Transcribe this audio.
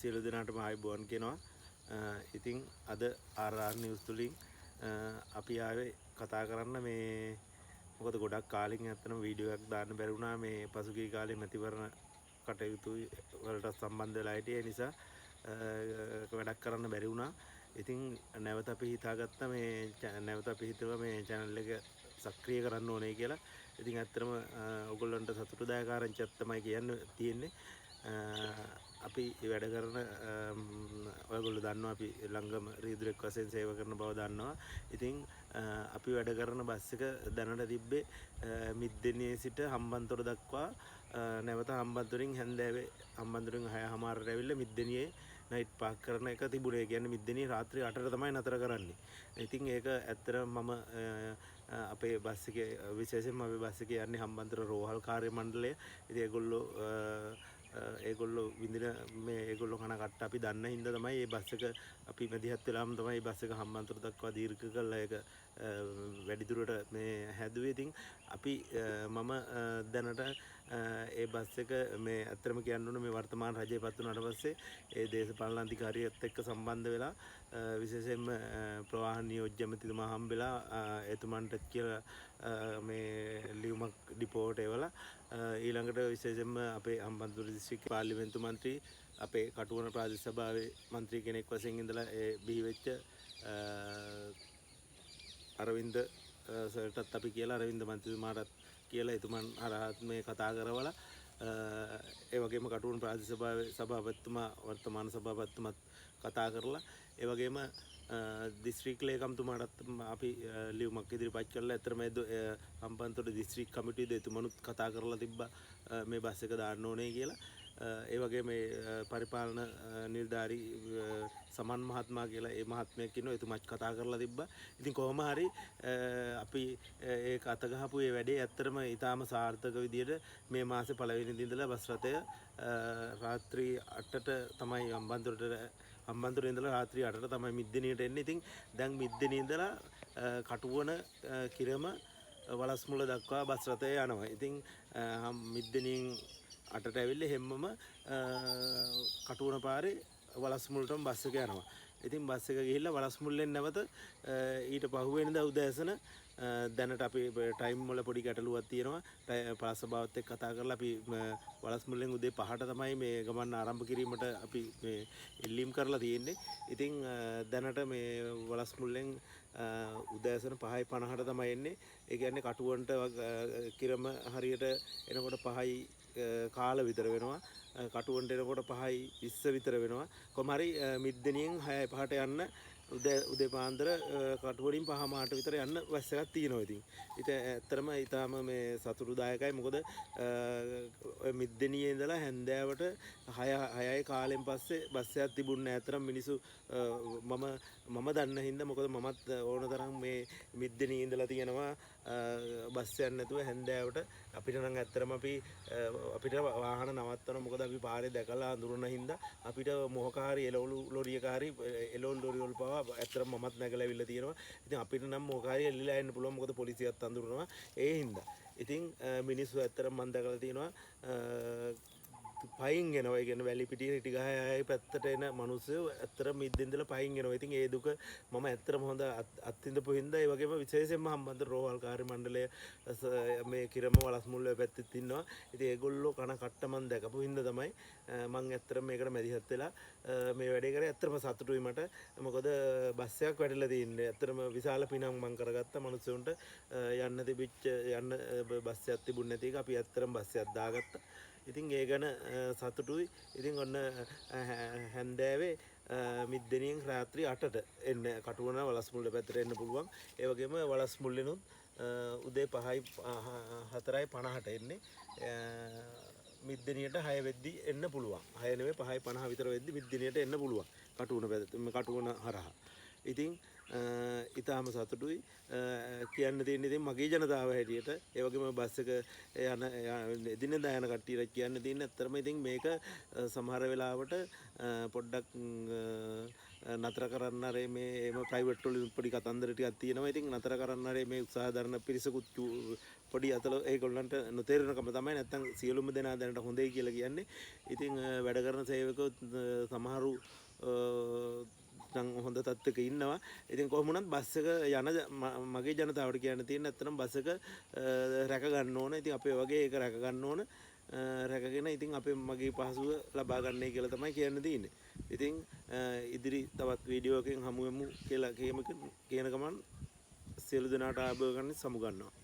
සියලු දෙනාටම ආයුබෝවන් කියනවා. ඉතින් අද RR නිවුස් තුලින් අපි ආවේ කතා කරන්න මේ මොකද ගොඩක් කාලෙකින් ඇත්තටම වීඩියෝ එකක් දාන්න බැරි වුණා මේ පසුගිය කාලේ මැතිවරණ කටයුතු වලට සම්බන්ධ වෙලා හිටියේ නිසා වැඩක් කරන්න බැරි වුණා. ඉතින් නැවත අපි හිතාගත්තා මේ නැවත අපි හිතුවා මේ channel එක සක්‍රිය කරන්න ඕනේ කියලා. ඉතින් ඇත්තටම ඔයගොල්ලන්ට සතුටුදායක ආරංචියක් තමයි කියන්න තියෙන්නේ. අපි වැඩ කරන ඔයගොල්ලෝ දන්නවා අපි ළඟම රීදුරෙක් වශයෙන් සේව කරන බව දන්නවා. ඉතින් අපි වැඩ කරන බස් එක දැනට තිබ්බේ මිද්දෙනියේ සිට හම්බන්තොට දක්වා නැවත හම්බන්තොටින් හැන්දෑවේ හම්බන්තොටින් 6:00ට ඇවිල්ලා මිද්දෙනියේ නයිට් පාක් කරන එක තිබුණේ. කියන්නේ මිද්දෙනියේ රාත්‍රී 8ට තමයි නතර කරන්නේ. ඉතින් ඒක ඇත්තටම මම අපේ බස් එකේ විශේෂයෙන්ම අපේ බස් එකේ යන්නේ හම්බන්තොට රෝහල් කාර්ය මණ්ඩලය. ඉතින් ඒගොල්ලෝ විඳින මේ ඒගොල්ලෝ කන කට්ට අපි දන්න හින්දා තමයි මේ බස් එක අපි මැදිහත් වෙලාම තමයි මේ බස් එක හම්බන්තොට දක්වා දීර්ඝ කළා ඒක වැඩිදුරට මේ හැදුවේ. ඉතින් අපි මම දැනට ඒ බස් එක මේ ඇත්තටම කියන්න ඕනේ මේ වර්තමාන රජය පත් වුණාට පස්සේ ඒ දේශපාලන අධිකාරියත් එක්ක සම්බන්ධ වෙලා විශේෂයෙන්ම ප්‍රවාහන නියෝජ්‍ය ඇමතිතුමා හම්බෙලා එතුමන්ට කියලා මේ ලියුමක් ඩිපෝට් එවලා ඊළඟට විශේෂයෙන්ම අපේ හම්බන්තොට දිස්ත්‍රික්ක පාර්ලිමේන්තු මන්ත්‍රී අපේ කටුවන ප්‍රාදේශ සභාවේ මන්ත්‍රී කෙනෙක් වශයෙන් ඉඳලා බිහි වෙච්ච අරවින්ද සර්ටත් අපි කියලා අරවින්ද මන්ත්‍රීතුමාටත් කියලා එතුමන් හරහත් මේ කතා කරවලා ඒ වගේම කටුවන ප්‍රාදේශ සභාවේ සභාපතිතුමා වර්තමාන සභාපතිතුමත් කතා කරලා ඒ වගේම දිස්ත්‍රික් ලේකම්තුමාටත් අපි ලියුමක් ඉදිරිපත් කළා. ඇත්තටම හම්බන්තොට දිස්ත්‍රික් කමිටුවේද එතුමනුත් කතා කරලා තිබ්බා මේ බස් එක දාන්න ඕනේ කියලා. ඒ වගේ මේ පරිපාලන නිලධාරී සමන් මහත්මයා කියලා ඒ මහත්මයෙක් ඉන්නවා. එතුමාත් කතා කරලා තිබ්බා. ඉතින් කොහොම හරි අපි ඒක අත ගහපු මේ වැඩේ ඇත්තටම ඊටාම සාර්ථක විදියට මේ මාසේ පළවෙනි දිනදලා බස් රථය රාත්‍රී 8ට තමයි හම්බන්තොට ඉඳලා රාත්‍රී 8ට තමයි මිද්දෙනියට එන්නේ. ඉතින් දැන් මිද්දෙනිය ඉඳලා කටුවන කිරම වලස්මුල දක්වා බස් රථය යනවා. ඉතින් මිද්දෙනියෙන් 8ට ඇවිල්ලා හැමම කටුවන පාරේ වලස්මුලටම බස් එක යනවා. ඉතින් බස් එක ගිහිල්ලා වලස්මුල්ලෙන් නැවත ඊට පහුවෙනිදා උදෑසන දැනට අපි ටයිම් වල පොඩි ගැටලුවක් තියෙනවා. පළාත් සභාවත් එක්ක කතා කරලා අපි වලස්මුල්ලෙන් උදේ 5ට තමයි මේ ගමන ආරම්භ කිරීමට අපි මේ ඉල්ලීම් කරලා තියෙන්නේ. ඉතින් දැනට මේ වලස්මුල්ලෙන් උදෑසන 5:50ට තමයි එන්නේ. ඒ කියන්නේ කටුවන්ට කිරම හරියට එනකොට 5යි කාල විතර වෙනවා. කටුවන්ට එනකොට 5:20 විතර වෙනවා. කොහොම හරි මිද්දෙනියෙන් 6:05ට යන්න උදේ පාන්දර කටුවලින් 5:00ට විතර යන්න බස් එකක් තියෙනවා. ඉතින් ඇත්තටම ඊටාම මේ සතුටුදායකයි. මොකද ඔය මිද්දෙනියේ ඉඳලා හැන්දෑවට 6යි කාලෙන් පස්සේ බස් එකක් තිබුණේ නැහැ. ඇත්තටම මිනිස්සු මම දන්න හින්දා මොකද මමත් ඕන තරම් මේ මිද්දෙනියේ ඉඳලා තියෙනවා බස් එකක් නැතුව හැන්දෑවට අපිට නම් ඇත්තටම අපිට වාහන නවත්තන මොකද අපි පාරේ දැකලා අඳුරන හින්දා අපිට මොහකාරී එළවලු ලොරියකාරී එළවලු ලොරි වල පවා ඇත්තටම මමත් නැගලා ඇවිල්ලා තියෙනවා. ඉතින් අපිට නම් මොහකාරී එල්ලලා එන්න පුළුවන් මොකද පොලිසියත් අඳුරනවා ඒ හින්දා. ඉතින් මිනිස්සු ඇත්තටම මම දැකලා තියෙනවා පයින් එනවා. ඒ කියන්නේ වැලිපිටිය හිටිගහයි පැත්තට එන මිනිස්සු ඇත්තටම මිද්දෙන් ඉඳලා පයින් එනවා. ඉතින් ඒ දුක මම ඇත්තටම හොඳ අත්විඳපු හින්දා ඒ වගේම විශේෂයෙන්ම හම්බන්තොට රෝහල් කාර්ය මණ්ඩලය මේ කිරම වලස්මුල්ල පැත්තෙත් ඉන්නවා. ඉතින් ඒගොල්ලෝ කන කට්ට මම දැකපු හින්දා තමයි මම ඇත්තටම මේකට මැදිහත් වෙලා මේ වැඩේ කරේ. ඇත්තටම සතුටුයි මට. මොකද බස් එකක් වැටිලා තියෙන්නේ. ඇත්තටම විශාල පිනක් මම කරගත්ත මිනිස්සුන්ට යන්න බස් එකක් තිබුණ නැති එක අපි ඇත්තටම බස් එකක් දාගත්තා. ඉතින් ඒ ගැන සතුටුයි. ඉතින් ඔන්න හැන්දෑවේ මිද්දෙනියෙන් රාත්‍රී 8ට එන්න කටුවන වලස්මුල්ල පැත්තට එන්න පුළුවන්. ඒ වගේම වලස්මුල්ලෙනුත් උදේ 4:50ට එන්නේ. මිද්දෙනියට 6 වෙද්දි එන්න පුළුවන්. 6 නෙවෙයි 5:50 විතර වෙද්දි මිද්දෙනියට එන්න පුළුවන්. කටුවන හරහා. ඉතින් ඊටාම සතුටුයි. කියන්න තියෙන්නේ ඉතින් මගේ ජනතාව හැටියට ඒ වගේම බස් එක යන එදිනෙදා යන කට්ටියට කියන්න තියෙන්නේ ඇත්තටම ඉතින් මේක සමහර වෙලාවට පොඩ්ඩක් නතර කරන්න අර මේ ප්‍රයිවට් වලින් පොඩි කතන්දර ටිකක් තියෙනවා. ඉතින් නතර කරන්න අර මේ උත්සාහ දරන පිරිසකුත් පොඩි අතල ඒගොල්ලන්ට නොතේරෙනකම තමයි නැත්තම් සියලුම දෙනා දැනට හොඳයි කියලා කියන්නේ. ඉතින් වැඩ කරන සේවකයෝ සමහරු හොඳ තත්ත්වයක ඉන්නවා. ඉතින් කොහොම වුණත් බස් එක යන මගේ ජනතාවට කියන්න තියෙන ඇත්තටම බස් එක රැක ගන්න ඕන. ඉතින් අපේ වගේ ඒක රැක ගන්න ඕන. රැකගෙන ඉතින් අපේ මගේ පහසුව ලබා ගන්නයි කියලා තමයි කියන්න තියෙන්නේ. ඉතින් ඉදිරි තවත් වීඩියෝ එකකින් හමු වෙමු කියලා කියන ගමන් සියලු දෙනාට ආභාව ගන්න සමු ගන්නවා.